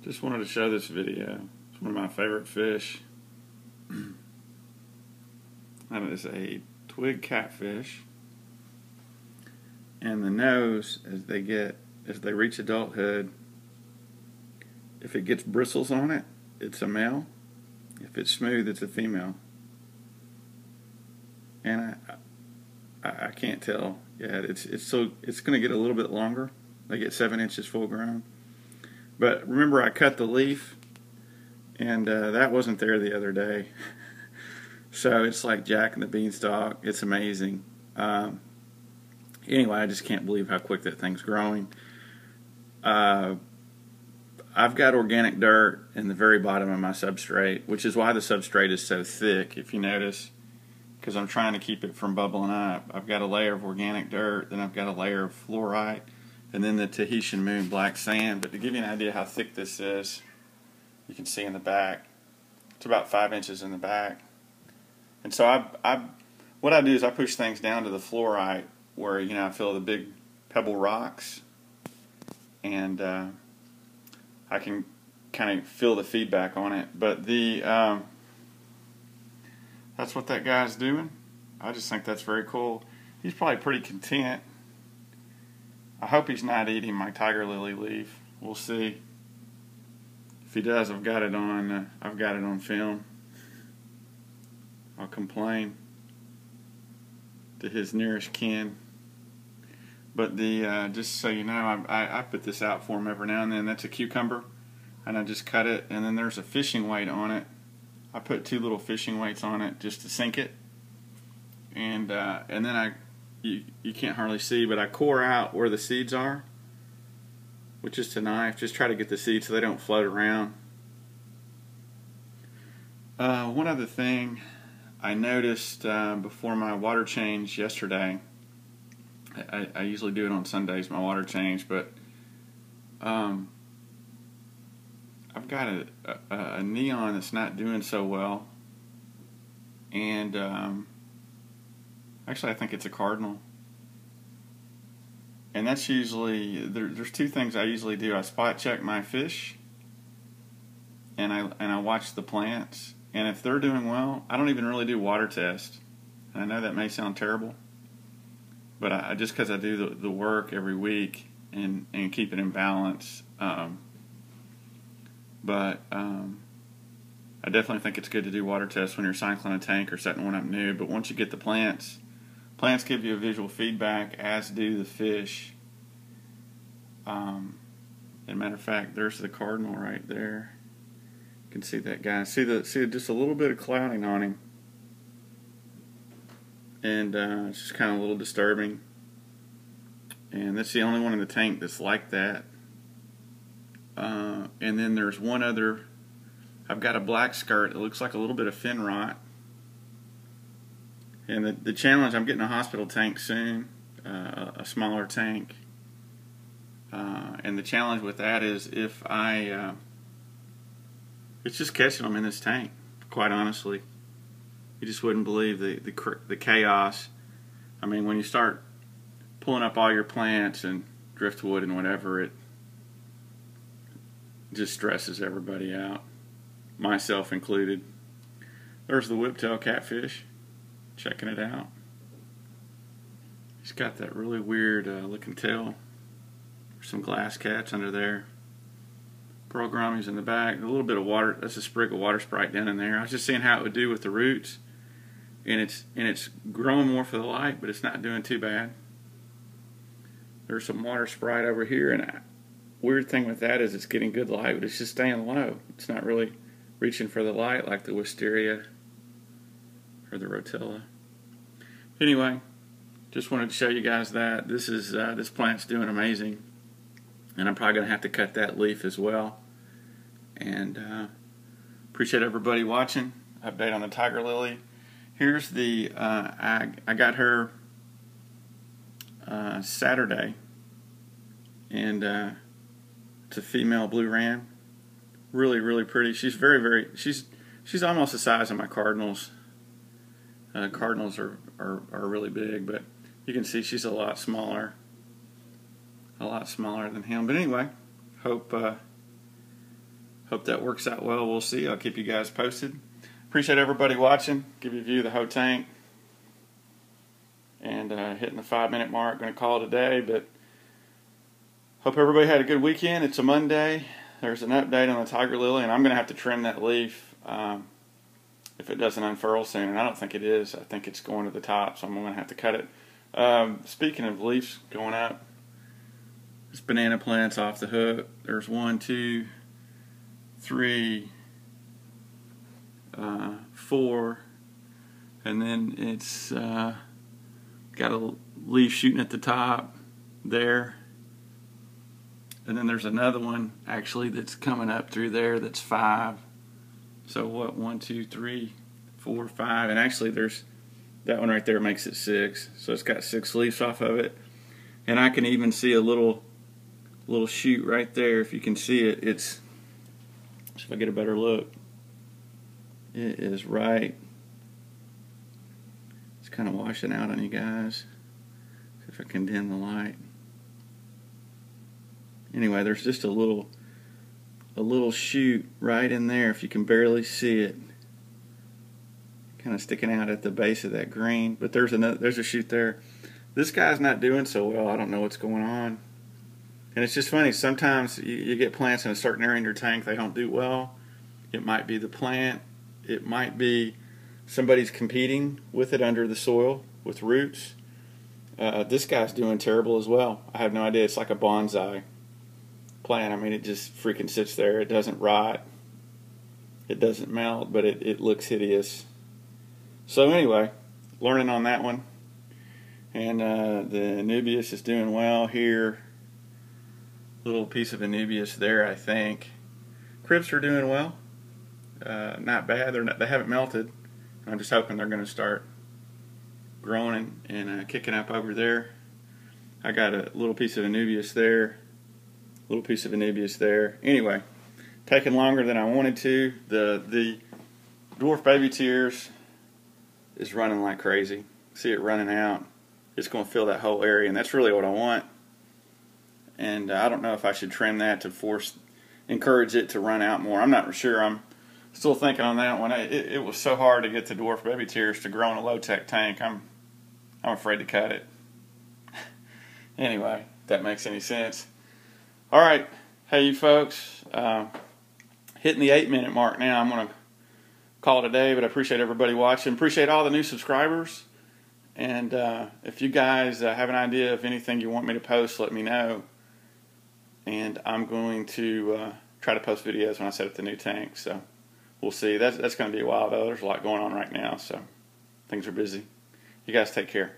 Just wanted to show this video. It's one of my favorite fish. That is a twig catfish. And the nose, as they reach adulthood, if it gets bristles on it, it's a male. If it's smooth, it's a female. And I can't tell yet. It's going to get a little bit longer. They get 7 inches full grown. But remember, I cut the leaf, and that wasn't there the other day. So it's like Jack and the Beanstalk. It's amazing. Anyway, I just can't believe how quick that thing's growing. I've got organic dirt in the very bottom of my substrate, which is why the substrate is so thick, if you notice, because I'm trying to keep it from bubbling up. I've got a layer of organic dirt, then I've got a layer of fluorite, and then the Tahitian moon black sand. But to give you an idea how thick this is, you can see in the back, it's about 5 inches in the back. And so what I do is I push things down to the fluorite where, I feel the big pebble rocks, and I can kind of feel the feedback on it. But that's what that guy's doing. I just think that's very cool. He's probably pretty content. I hope he's not eating my tiger lily leaf. We'll see. If he does, I've got it on film. I'll complain to his nearest kin. But just so you know, I put this out for him every now and then. That's a cucumber, and I just cut it, and then there's a fishing weight on it. I put 2 little fishing weights on it just to sink it, and then you can't hardly see, but I core out where the seeds are with just a knife. Just try to get the seeds so they don't float around. One other thing I noticed before my water change yesterday, I usually do it on Sundays, my water change, but I've got a neon that's not doing so well, and actually I think it's a cardinal. And that's usually, there's 2 things I usually do. I spot check my fish, and I watch the plants, and if they're doing well, I don't even really do water test. And I know that may sound terrible, but I just because I do the work every week and keep it in balance. But I definitely think it's good to do water tests when you're cycling a tank or setting one up new. But once you get the plants give you a visual feedback, as do the fish. As a matter of fact, there's the cardinal right there. You can see that guy. See just a little bit of clouding on him, and it's just kind of a little disturbing. And that's the only one in the tank that's like that. And then there's one other. I've got a black skirt that looks like a little bit of fin rot. And the challenge, I'm getting a hospital tank soon, a smaller tank. And the challenge with that is if it's just catching them in this tank, quite honestly. You just wouldn't believe the chaos. I mean, when you start pulling up all your plants and driftwood and whatever, it just stresses everybody out, myself included. There's the whiptail catfish, checking it out. He's got that really weird looking tail. There's some glass cats under there. Pearl grammies in the back. A little bit of water. That's a sprig of water sprite down in there. I was just seeing how it would do with the roots, and it's growing more for the light, but it's not doing too bad. There's some water sprite over here, and weird thing with that is it's getting good light, but it's just staying low. It's not really reaching for the light like the wisteria or the rotella. Anyway, just wanted to show you guys that this plant's doing amazing, and I'm probably gonna have to cut that leaf as well. And appreciate everybody watching. Update on the tiger lily. Here's the I got her Saturday, and it's a female blue ram. Really, really pretty. She's she's almost the size of my cardinals. Cardinals are really big, but you can see she's a lot smaller than him. But anyway, hope Hope that works out well. We'll see. I'll keep you guys posted. Appreciate everybody watching. Give you a view of the whole tank. And hitting the 5-minute mark. Going to call it a day, but hope everybody had a good weekend. It's a Monday. There's an update on the Tiger Lily, and I'm going to have to trim that leaf if it doesn't unfurl soon, and I don't think it is. I think it's going to the top, so I'm going to have to cut it. Speaking of leaves going up, this banana plant's off the hook. There's 1, 2, 3, 4, and then it's got a leaf shooting at the top there. And then there's another one actually that's coming up through there that's 5. So what, 1, 2, 3, 4, 5, and actually there's that one right there makes it 6. So it's got 6 leaves off of it. And I can even see a little shoot right there. If you can see it, it's, if I get a better look, it is right. It's kind of washing out on you guys. See if I can dim the light. Anyway, there's just a little shoot right in there, if you can barely see it, kind of sticking out at the base of that green. But there's a shoot there. This guy's not doing so well. I don't know what's going on. And it's just funny, sometimes you get plants in a certain area in your tank, they don't do well. It might be the plant, it might be somebody's competing with it under the soil with roots. This guy's doing terrible as well. I have no idea. It's like a bonsai plant. I mean, it just freaking sits there. It doesn't rot, it doesn't melt, but it looks hideous. So anyway, learning on that one. And the Anubias is doing well here. Little piece of Anubias there, I think. Crypts are doing well. Not bad. They haven't melted. I'm just hoping they're going to start growing and kicking up over there. I got a little piece of Anubias there. Little piece of Anubias there. Anyway, taking longer than I wanted to. The dwarf baby tears is running like crazy. See it running out. It's going to fill that whole area, and that's really what I want. And I don't know if I should trim that to encourage it to run out more. I'm not sure. I'm still thinking on that one. It was so hard to get the dwarf baby tears to grow in a low-tech tank. I'm afraid to cut it. Anyway, if that makes any sense. All right, hey you folks, hitting the 8-minute mark now. I'm going to call it a day, but I appreciate everybody watching. Appreciate all the new subscribers. And if you guys have an idea of anything you want me to post, let me know. And I'm going to try to post videos when I set up the new tank. So we'll see. That's going to be a while though. There's a lot going on right now, so things are busy. You guys take care.